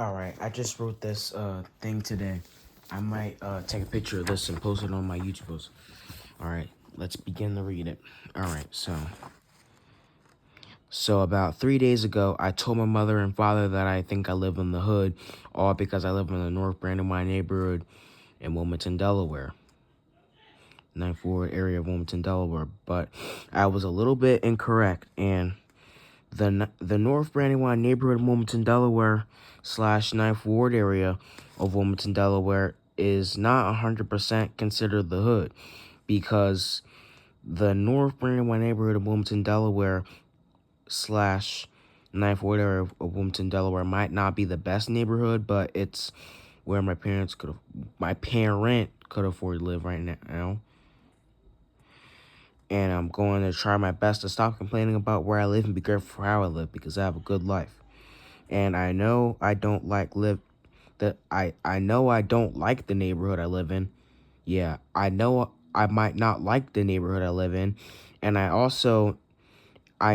Alright, I just wrote this thing today. I might take a picture of this and post it on my YouTube post. Alright, let's begin to read it. Alright, so about 3 days ago, I told my mother and father that I think I live in the hood, all because I live in the North Brandywine neighborhood in Wilmington, Delaware. 9th Ward area of Wilmington, Delaware. But I was a little bit incorrect, and the North Brandywine neighborhood of Wilmington, Delaware / 9th Ward area of Wilmington, Delaware is not 100% considered the hood, because the North Brandywine neighborhood of Wilmington, Delaware / 9th Ward area of Wilmington, Delaware might not be the best neighborhood, but it's where my parent could afford to live right now. And I'm going to try my best to stop complaining about where I live and be grateful for how I live, because I have a good life. And I know I don't like I know I don't like the neighborhood I live in. Yeah, I know I might not like the neighborhood I live in. And I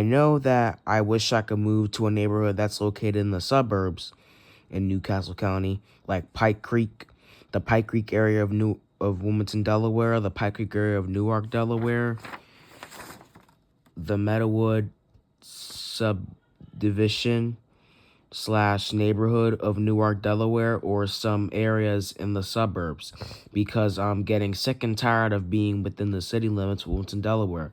know that I wish I could move to a neighborhood that's located in the suburbs in New Castle County, like Pike Creek, the Pike Creek area of Wilmington, Delaware, the Pike Creek area of Newark, Delaware, the Meadowood subdivision / neighborhood of Newark, Delaware, or some areas in the suburbs, because I'm getting sick and tired of being within the city limits of Wilmington, Delaware.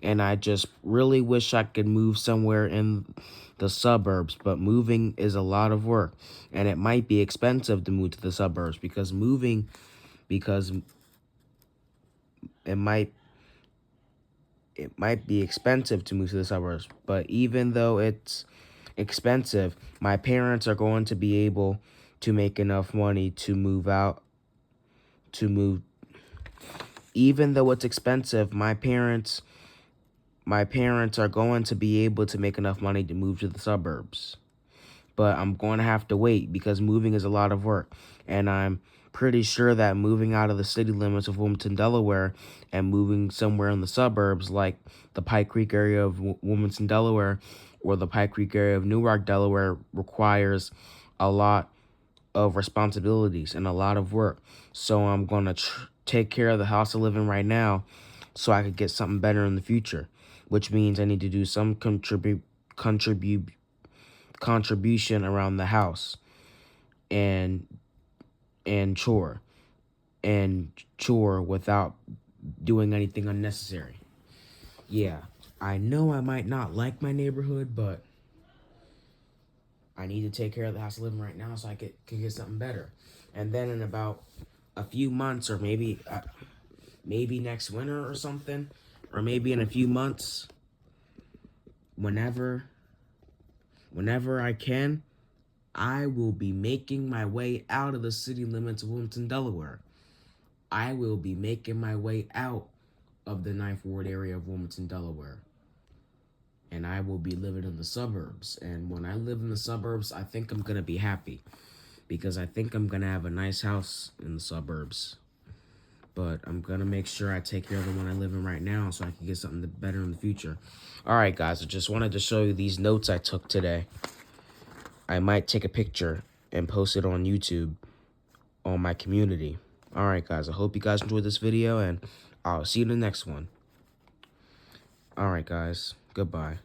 And I just really wish I could move somewhere in the suburbs, but moving is a lot of work, and it might be expensive to move to the suburbs, because it might be expensive to move to the suburbs. But even though it's expensive, my parents are going to be able to make enough money to move out. Even though it's expensive, my parents are going to be able to make enough money to move to the suburbs. But I'm going to have to wait, because moving is a lot of work. And I'm pretty sure that moving out of the city limits of Wilmington, Delaware, and moving somewhere in the suburbs, like the Pike Creek area of Wilmington, Delaware, or the Pike Creek area of Newark, Delaware, requires a lot of responsibilities and a lot of work. So I'm going to take care of the house I live in right now, so I could get something better in the future, which means I need to do some contribution around the house and chore without doing anything unnecessary. Yeah, I know I might not like my neighborhood, but I need to take care of the house I live in right now, so I can get something better. And then in about a few months, or maybe next winter or something, or maybe in a few months, whenever I can, I will be making my way out of the city limits of Wilmington, Delaware. I will be making my way out of the 9th Ward area of Wilmington, Delaware. And I will be living in the suburbs. And when I live in the suburbs, I think I'm going to be happy, because I think I'm going to have a nice house in the suburbs. But I'm going to make sure I take care of the one I live in right now, so I can get something better in the future. Alright, guys, I just wanted to show you these notes I took today. I might take a picture and post it on YouTube on my community. Alright, guys, I hope you guys enjoyed this video, and I'll see you in the next one. Alright, guys, goodbye.